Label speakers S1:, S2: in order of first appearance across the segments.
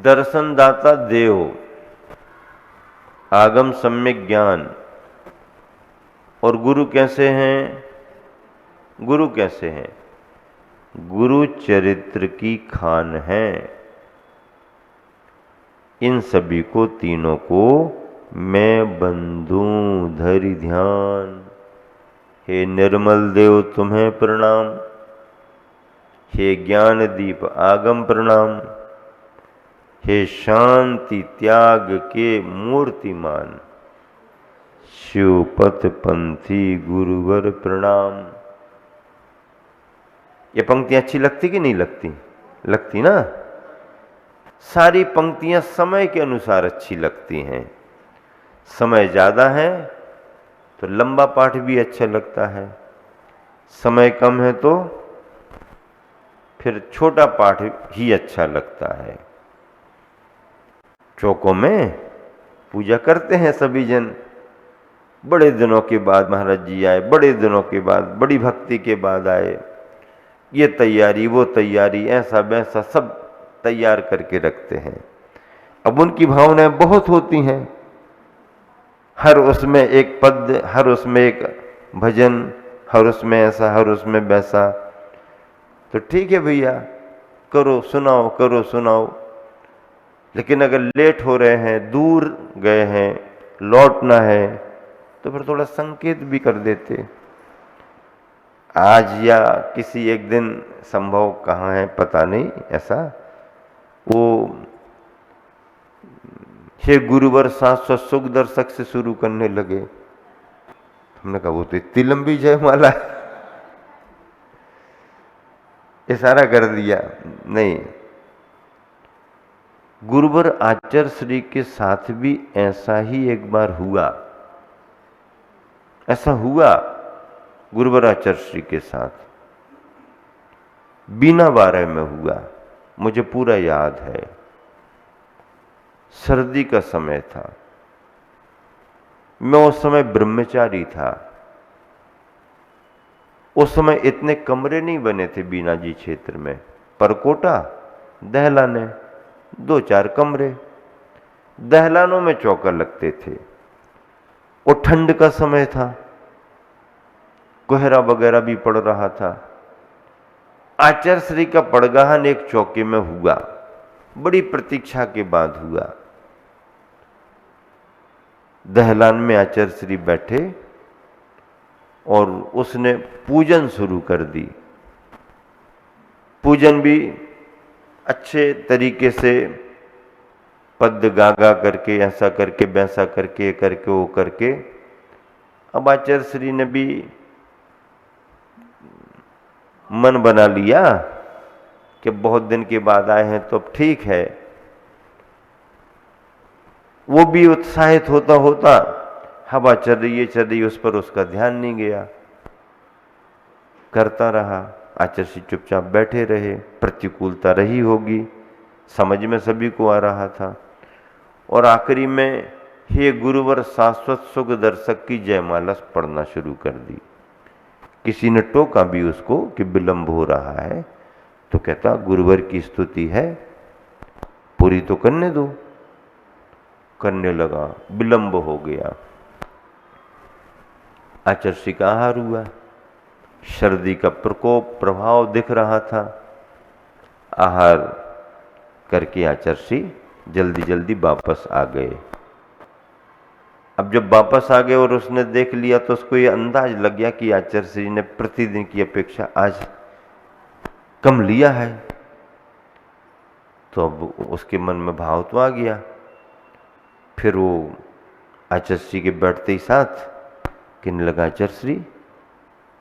S1: दर्शनदाता देव, आगम सम्यक ज्ञान। और गुरु कैसे हैं? गुरु कैसे हैं? गुरु चरित्र की खान है। इन सभी को, तीनों को मैं बंधू धरि ध्यान। हे निर्मल देव तुम्हें प्रणाम, हे ज्ञान दीप आगम प्रणाम, हे शांति त्याग के मूर्तिमान, शिवपथ पंथी गुरुवर प्रणाम। ये पंक्तियां अच्छी लगती कि नहीं लगती? लगती ना। सारी पंक्तियां समय के अनुसार अच्छी लगती हैं। समय ज़्यादा है तो लंबा पाठ भी अच्छा लगता है, समय कम है तो फिर छोटा पाठ ही अच्छा लगता है। चौकों में पूजा करते हैं सभी जन। बड़े दिनों के बाद महाराज जी आए, बड़े दिनों के बाद, बड़ी भक्ति के बाद आए। ये तैयारी, वो तैयारी, ऐसा वैसा सब तैयार करके रखते हैं। अब उनकी भावनाएं बहुत होती हैं, हर उसमें एक पद, हर उसमें एक भजन, हर उसमें ऐसा, हर उसमें वैसा। तो ठीक है भैया, करो सुनाओ, करो सुनाओ। लेकिन अगर लेट हो रहे हैं, दूर गए हैं, लौटना है, तो फिर थोड़ा संकेत भी कर देते। आज या किसी एक दिन संभव कहाँ है पता नहीं, ऐसा वो हे गुरुवर शाश्वत सुख दर्शक से शुरू करने लगे। हमने कहा वो तो इतनी लंबी जयमाला है, इशारा कर दिया। नहीं, गुरुवर आचार्य श्री के साथ भी ऐसा ही एक बार हुआ। ऐसा हुआ गुरुवर आचार्य श्री के साथ, बीना 12 में हुआ, मुझे पूरा याद है। सर्दी का समय था, मैं उस समय ब्रह्मचारी था। उस समय इतने कमरे नहीं बने थे बीना जी क्षेत्र में, परकोटा, दहलाने, 2-4 कमरे, दहलानों में चौका लगते थे। वो ठंड का समय था, कोहरा वगैरह भी पड़ रहा था। आचार्य श्री का पड़गाहन एक चौके में हुआ, बड़ी प्रतीक्षा के बाद हुआ। दहलान में आचार्य श्री बैठे और उसने पूजन शुरू कर दी। पूजन भी अच्छे तरीके से पद गा गा करके, ऐसा करके, वैसा करके, करके वो करके। अब आचार्य श्री ने भी मन बना लिया कि बहुत दिन के बाद आए हैं तो अब ठीक है। वो भी उत्साहित होता होता, हवा चल रही है, चल रही है, उस पर उसका ध्यान नहीं गया, करता रहा। आचार्य श्री चुपचाप बैठे रहे। प्रतिकूलता रही होगी, समझ में सभी को आ रहा था। और आखिरी में हे गुरुवर शाश्वत सुख दर्शक की जयमाला पढ़ना शुरू कर दी। किसी ने टोका भी उसको कि विलंब हो रहा है, तो कहता गुरुवर की स्तुति है, पूरी तो करने दो। करने लगा, विलंब हो गया। आचार्य श्री का आहार हुआ। सर्दी का प्रकोप प्रभाव दिख रहा था। आहार करके आचार्य श्री जल्दी जल्दी वापस आ गए। अब जब वापस आ गए और उसने देख लिया तो उसको ये अंदाज लग गया कि आचार्य श्री ने प्रतिदिन की अपेक्षा आज कम लिया है। तो अब उसके मन में भाव तो आ गया। फिर वो आचार्य श्री के बैठते ही साथ कहने लगा, आचार्य श्री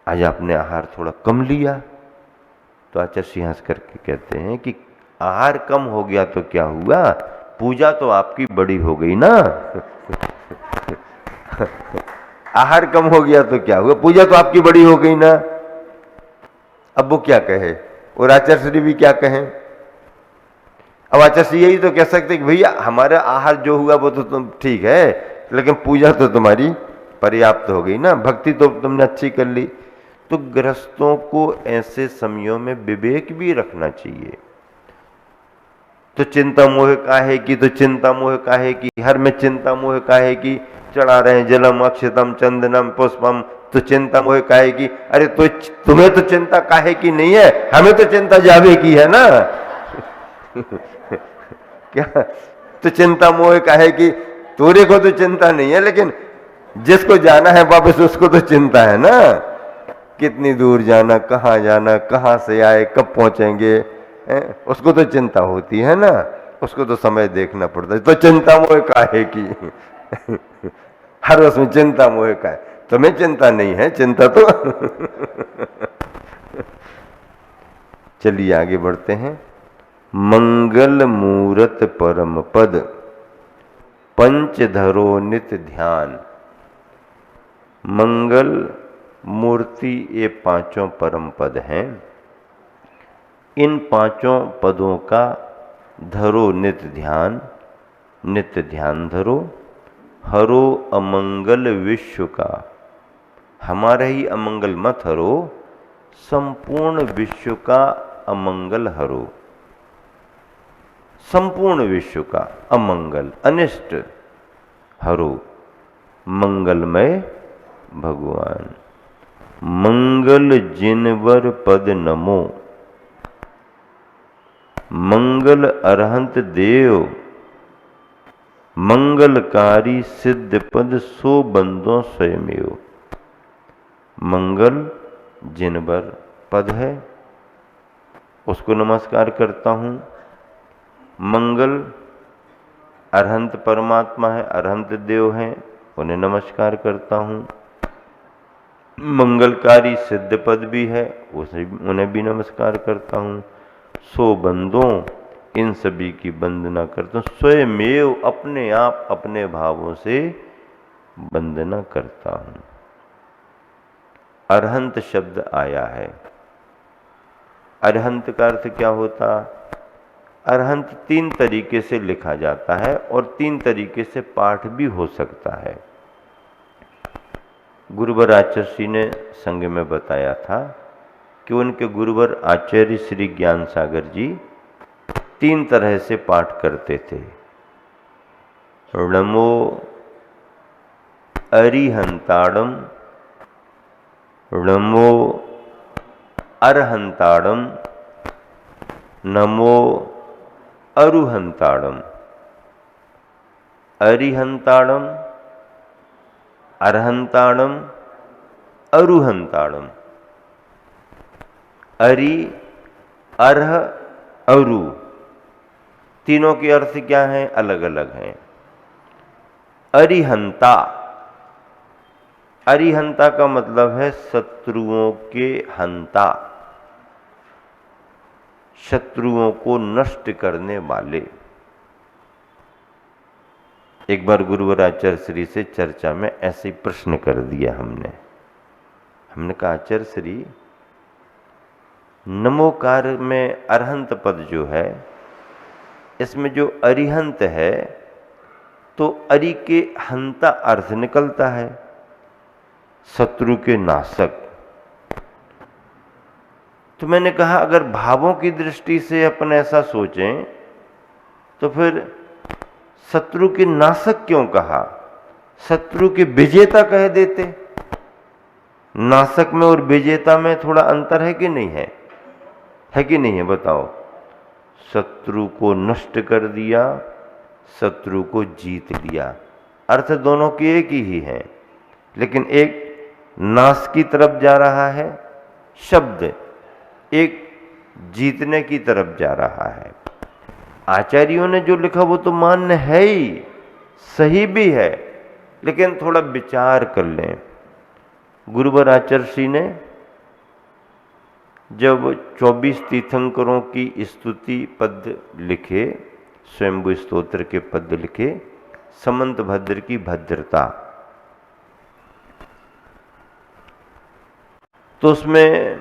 S1: आज आपने आहार थोड़ा कम लिया। तो आचार्य श्री हंस करके कहते हैं कि आहार कम हो गया तो क्या हुआ, पूजा तो आपकी बड़ी हो गई ना। आहार कम हो गया तो क्या हुआ, पूजा तो आपकी बड़ी हो गई ना। अब वो क्या कहे, और आचार्य श्री भी क्या कहें। अब आचार्य श्री यही तो कह सकते कि भैया हमारा आहार जो हुआ वो तो तुम ठीक है, लेकिन पूजा तो तुम्हारी पर्याप्त हो गई ना, भक्ति तो तुमने अच्छी कर ली। तो गृहस्थों को ऐसे समयों में विवेक भी रखना चाहिए। तो चिंता मोह काहे की, तो चिंता मोह काहे की, हर में चिंता मोह काहे की, चढ़ा रहे हैं जलम अक्षतम चंदनम पुष्पम, तो चिंता मोह काहे की। अरे तो तुम्हें तो चिंता काहे की नहीं है, हमें तो चिंता जावे की है ना। क्या तो चिंता मोह काहे की, तोरे को तो चिंता नहीं है, लेकिन जिसको जाना है वापस उसको तो चिंता है ना। कितनी दूर जाना, कहाँ जाना, कहाँ से आए, कब पहुंचेंगे, उसको तो चिंता होती है ना, उसको तो समय देखना पड़ता है। तो चिंता मोह काहे की। हर उसमें चिंता मोह का है, तुम्हें चिंता नहीं है, चिंता तो। चलिए आगे बढ़ते हैं। मंगल मूरत परम पद पंच धरो नित ध्यान। मंगल मूर्ति ये पांचों परम पद हैं। इन पांचों पदों का धरो नित ध्यान, नित्य ध्यान धरो। हरो अमंगल विश्व का, हमारा ही अमंगल मत हरो, संपूर्ण विश्व का अमंगल हरो। संपूर्ण विश्व का अमंगल अनिष्ट हरो, मंगलमय भगवान। मंगल जिनवर पद नमो, मंगल अरहंत देव। मंगलकारी सिद्ध पद सो बंदों स्वयमेव। मंगल जिनवर पद है उसको नमस्कार करता हूँ। मंगल अरहंत परमात्मा है, अरहंत देव हैं, उन्हें नमस्कार करता हूँ। मंगलकारी सिद्ध पद भी है, उन्हें भी नमस्कार करता हूँ। सो बंदों, इन सभी की वंदना करता हूँ। स्वयमेव, अपने आप अपने भावों से वंदना करता हूँ। अरहंत शब्द आया है। अरहंत का अर्थ क्या होता? अरहंत 3 तरीके से लिखा जाता है और 3 तरीके से पाठ भी हो सकता है। गुरुवर आचार्य ने संग में बताया था कि उनके गुरुवर आचार्य श्री ज्ञान सागर जी 3 तरह से पाठ करते थे। नमो अरिहंताड़म, नमो अरहंताड़म, नमो अरुहंताड़म। अरिहंताड़म, अरहंताड़म, अरुहंताड़म। अरि, अर्ह, अरु, तीनों के अर्थ क्या हैं? अलग अलग हैं। अरिहंता, अरिहंता का मतलब है शत्रुओं के हंता, शत्रुओं को नष्ट करने वाले। एक बार गुरुवर आचार्य श्री से चर्चा में ऐसे प्रश्न कर दिया हमने कहा आचार्य श्री, नमोकार में अरहंत पद जो है, इसमें जो अरिहंत है तो अरि के हंता अर्थ निकलता है, शत्रु के नाशक। तो मैंने कहा अगर भावों की दृष्टि से अपन ऐसा सोचें तो फिर शत्रु के नाशक क्यों कहा? शत्रु के विजेता कह देते। नाशक में और विजेता में थोड़ा अंतर है कि नहीं है? है कि नहीं है? बताओ। शत्रु को नष्ट कर दिया, शत्रु को जीत लिया, अर्थ दोनों की एक ही है, लेकिन एक नाश की तरफ जा रहा है शब्द, एक जीतने की तरफ जा रहा है। आचार्यों ने जो लिखा वो तो मान्य है ही, सही भी है, लेकिन थोड़ा विचार कर लें। गुरुवर आचार्य ने जब 24 तीर्थंकरों की स्तुति पद लिखे, स्वयंभू स्तोत्र के पद लिखे, समंत भद्र की भद्रता, तो उसमें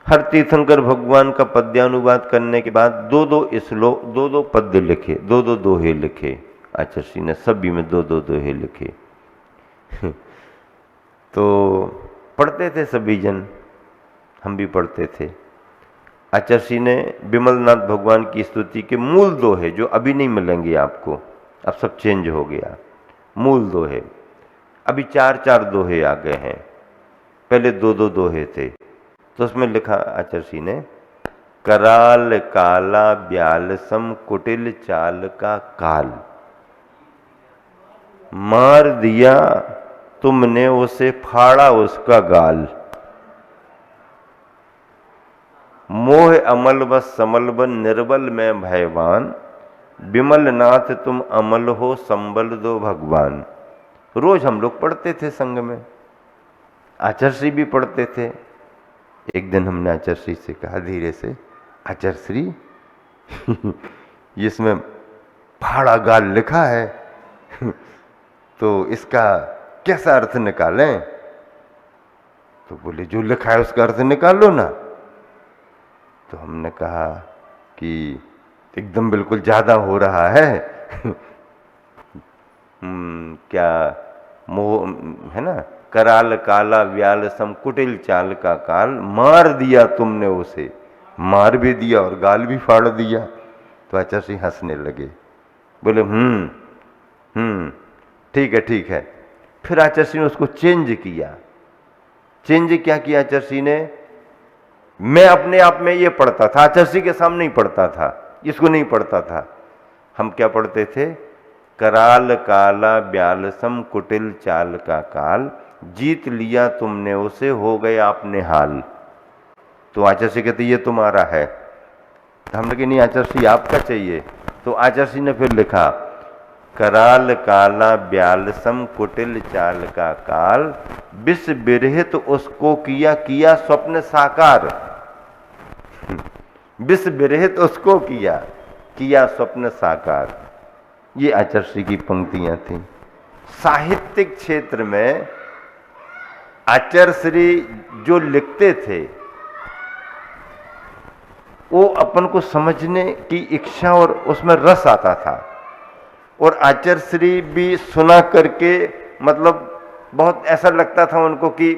S1: हर तीर्थंकर भगवान का पद्यानुवाद करने के बाद 2-2 श्लोक, 2-2 पद्य लिखे, 2-2 दोहे लिखे। आचार्य ने सभी में 2-2 दोहे लिखे। तो पढ़ते थे सभी जन, हम भी पढ़ते थे। आचार्य ने विमलनाथ भगवान की स्तुति के मूल दोहे जो अभी नहीं मिलेंगे आपको, अब सब चेंज हो गया, मूल दोहे अभी 4-4 दोहे आ गए हैं, पहले 2-2 दोहे थे। तो उसमें लिखा आचार्य ने, कराल काला ब्याल सम कुटिल चाल का काल, मार दिया तुमने उसे फाड़ा उसका गाल, मोह अमल व समल व निर्बल में भयवान, विमल नाथ तुम अमल हो संबल दो भगवान। रोज हम लोग पढ़ते थे संग में, आचार्य भी पढ़ते थे। एक दिन हमने आचार्य से कहा धीरे से, आचार्य इसमें फाड़ा गाल लिखा है तो इसका कैसा अर्थ निकालें? तो बोले जो लिखा है उसका अर्थ निकालो ना। तो हमने कहा कि एकदम बिल्कुल ज्यादा हो रहा है क्या मोह है ना, कराल काला व्याल सम कुटिल चाल का काल, मार दिया तुमने उसे, मार भी दिया और गाल भी फाड़ दिया। तो आचार्य हंसने लगे, बोले ठीक है। फिर आचार्य ने उसको चेंज किया। चेंज क्या किया आचार्य ने? मैं अपने आप में ये पढ़ता था, आचार्य के सामने ही पढ़ता था, इसको नहीं पढ़ता था। हम क्या पढ़ते थे? कराल काला ब्याल सम कुटिल चाल का काल, जीत लिया तुमने उसे हो गए आपने हाल। तो आचार्य कहते ये तुम्हारा है। तो हमने कहा नहीं आचार्य आपका चाहिए। तो आचार्य ने फिर लिखा, कराल काला ब्याल सम कुटिल चाल का काल, विष बिरहित तो उसको किया स्वप्न साकार। विष बिरहित उसको किया स्वप्न साकार। ये आचार्य की पंक्तियां थी। साहित्यिक क्षेत्र में आचार्य जो लिखते थे वो अपन को समझने की इच्छा और उसमें रस आता था, और आचार्य भी सुना करके मतलब बहुत ऐसा लगता था उनको कि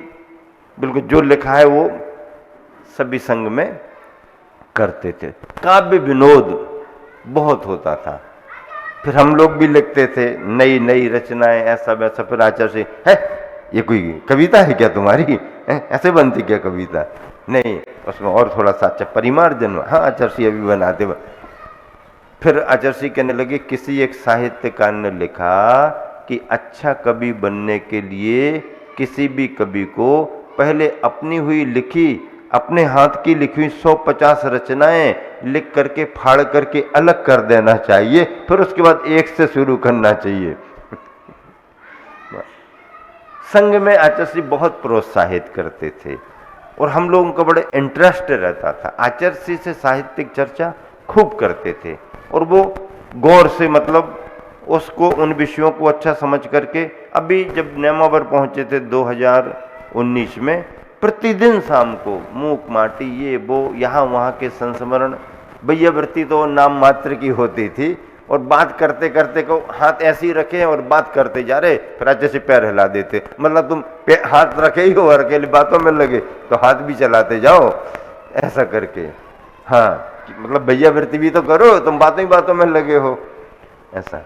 S1: बिल्कुल जो लिखा है वो सभी संग में करते थे। काव्य विनोद बहुत होता था। फिर हम लोग भी लिखते थे नई नई रचनाएं, ऐसा वैसा। फिर आचार्य है ये कोई कविता है क्या तुम्हारी? ऐसे बनती क्या कविता? नहीं, उसमें और थोड़ा सा अच्छा परिमार्जन। हाँ आचार्य अभी बनाते। फिर आचार्य कहने लगे, किसी एक साहित्यकार ने लिखा कि अच्छा कवि बनने के लिए किसी भी कवि को पहले अपने हाथ की लिखी हुई 150 रचनाएं लिख करके फाड़ करके अलग कर देना चाहिए, फिर उसके बाद एक से शुरू करना चाहिए। संघ में आचार्य बहुत प्रोत्साहित करते थे और हम लोगों का बड़े इंटरेस्ट रहता था। आचार्य से साहित्यिक चर्चा खूब करते थे और वो गौर से मतलब उसको उन विषयों को अच्छा समझ करके। अभी जब नेमावर पहुंचे थे 2019 में, प्रतिदिन शाम को मूक माटी ये वो यहाँ वहाँ के संस्मरण, भैयावृत्ति तो नाम मात्र की होती थी, और बात करते करते को हाथ ऐसे ही रखे और बात करते जा रहे, फिर अच्छे से पैर हिला देते। मतलब तुम हाथ रखे ही हो और अकेली बातों में लगे तो हाथ भी चलाते जाओ ऐसा करके। हाँ मतलब भैयावृत्ति भी तो करो, तुम बातों ही बातों में लगे हो ऐसा।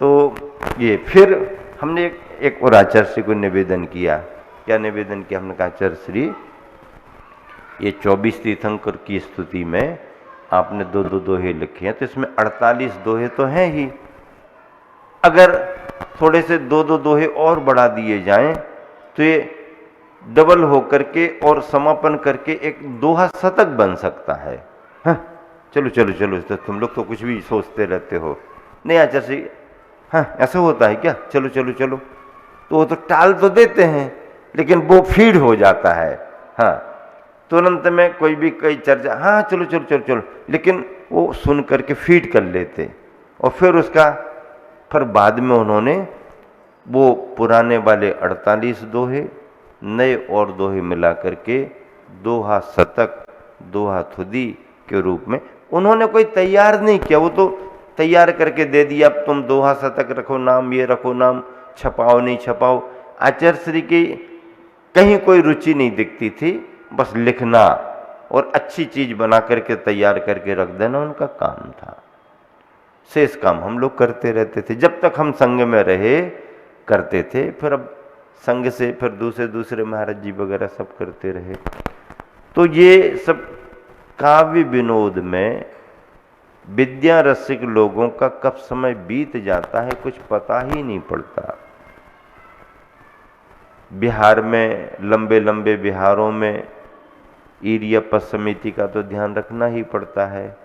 S1: तो ये फिर हमने एक और आचार्य को निवेदन किया। क्या निवेदन किया? हमने कहा आचार्य श्री, ये 24 तीर्थंकर की स्तुति में आपने 2-2 दोहे लिखे हैं, तो इसमें 48 दोहे तो हैं ही। अगर थोड़े से 2-2 दोहे और बढ़ा दिए जाएं तो ये डबल होकर के और समापन करके एक दोहा शतक बन सकता है। हाँ चलो चलो चलो, तो तुम लोग तो कुछ भी सोचते रहते हो। नहीं आचार्य, हाँ ऐसा होता है क्या? चलो चलो चलो। तो वो तो टाल तो देते हैं लेकिन वो फीड हो जाता है। हाँ तुरंत में कोई भी कई चर्चा, हाँ चलो चलो चलो चलो, लेकिन वो सुन करके फीड कर लेते। और फिर बाद में उन्होंने वो पुराने वाले 48 दोहे नए और दोहे मिला करके दोहा शतक, दोहा थुदी के रूप में उन्होंने कोई तैयार नहीं किया, वो तो तैयार करके दे दिया। अब तुम दोहा शतक रखो नाम, ये रखो नाम, छपाओ नहीं छपाओ। आचार्य श्री की कहीं कोई रुचि नहीं दिखती थी, बस लिखना, और अच्छी चीज बना करके तैयार करके रख देना उनका काम था। शेष काम हम लोग करते रहते थे, जब तक हम संघ में रहे करते थे। फिर अब संघ से फिर दूसरे महाराज जी वगैरह सब करते रहे। तो ये सब काव्य विनोद में विद्या रसिक लोगों का कब समय बीत जाता है कुछ पता ही नहीं पड़ता। बिहार में लंबे लंबे बिहारों में ईरिया पद समिति का तो ध्यान रखना ही पड़ता है,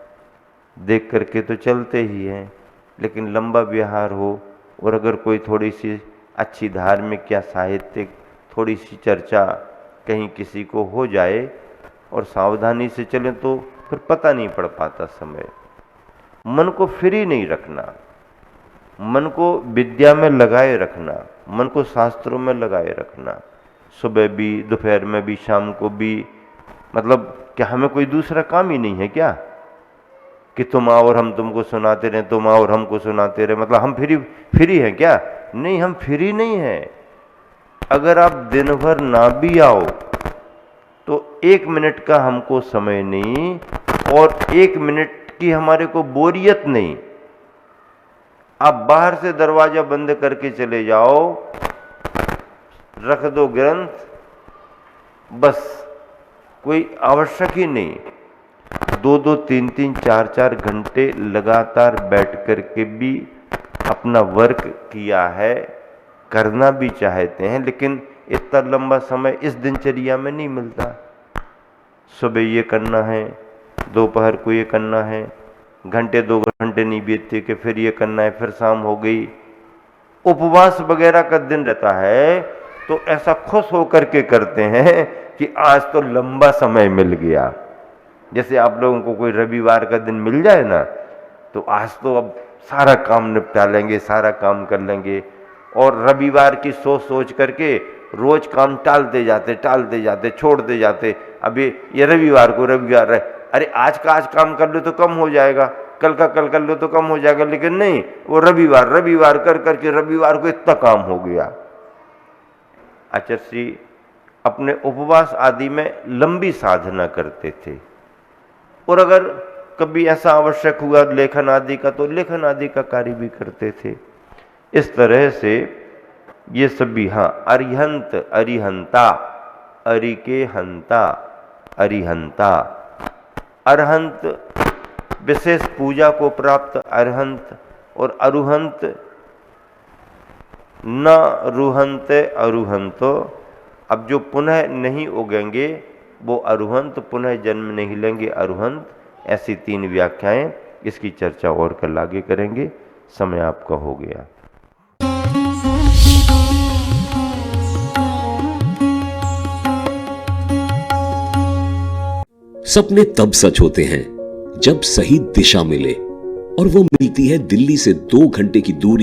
S1: देख करके तो चलते ही हैं। लेकिन लंबा बिहार हो और अगर कोई थोड़ी सी अच्छी धार्मिक या साहित्यिक थोड़ी सी चर्चा कहीं किसी को हो जाए और सावधानी से चले तो फिर पता नहीं पड़ पाता समय। मन को फ्री नहीं रखना, मन को विद्या में लगाए रखना, मन को शास्त्रों में लगाए रखना, सुबह भी, दोपहर में भी, शाम को भी। मतलब क्या हमें कोई दूसरा काम ही नहीं है क्या कि तुम आओ और हम तुमको सुनाते रहे, तुम आओ और हमको सुनाते रहे? मतलब हम फ्री हैं क्या? नहीं, हम फ्री नहीं हैं। अगर आप दिन भर ना भी आओ तो 1 मिनट का हमको समय नहीं और 1 मिनट की हमारे को बोरियत नहीं। आप बाहर से दरवाजा बंद करके चले जाओ, रख दो ग्रंथ, बस कोई आवश्यक ही नहीं। 2-2, 3-3, 4-4 घंटे लगातार बैठ करके भी अपना वर्क किया है, करना भी चाहते हैं, लेकिन इतना लंबा समय इस दिनचर्या में नहीं मिलता। सुबह ये करना है, दोपहर को ये करना है, घंटे 2 घंटे नहीं बीतते कि फिर ये करना है, फिर शाम हो गई। उपवास वगैरह का दिन रहता है तो ऐसा खुश होकर के करते हैं कि आज तो लंबा समय मिल गया। जैसे आप लोगों को कोई रविवार का दिन मिल जाए ना, तो आज तो अब सारा काम निपटा लेंगे, सारा काम कर लेंगे। और रविवार की सोच करके रोज काम टालते जाते, छोड़ते जाते। अभी ये रविवार है, अरे आज का आज काम कर लो तो कम हो जाएगा, कल का कल कर लो तो कम हो जाएगा। लेकिन नहीं, वो रविवार कर करके रविवार को इतना काम हो गया। आचार्य जी अपने उपवास आदि में लंबी साधना करते थे, और अगर कभी ऐसा आवश्यक हुआ लेखन आदि का तो लेखन आदि का कार्य भी करते थे। इस तरह से ये सभी, हाँ, अरिहंत, अरिहंता, अरि के हंता, अरिहंता, अरहंत विशेष पूजा को प्राप्त अरहंत, और अरुहंत न रुहंत अरुहंतो। अब जो पुनः नहीं उगेंगे वो अरुहंत, पुनः जन्म नहीं लेंगे अरुहंत। ऐसी 3 व्याख्याएं, इसकी चर्चा और कल आगे करेंगे। समय आपका हो गया।
S2: सपने तब सच होते हैं जब सही दिशा मिले, और वो मिलती है दिल्ली से 2 घंटे की दूरी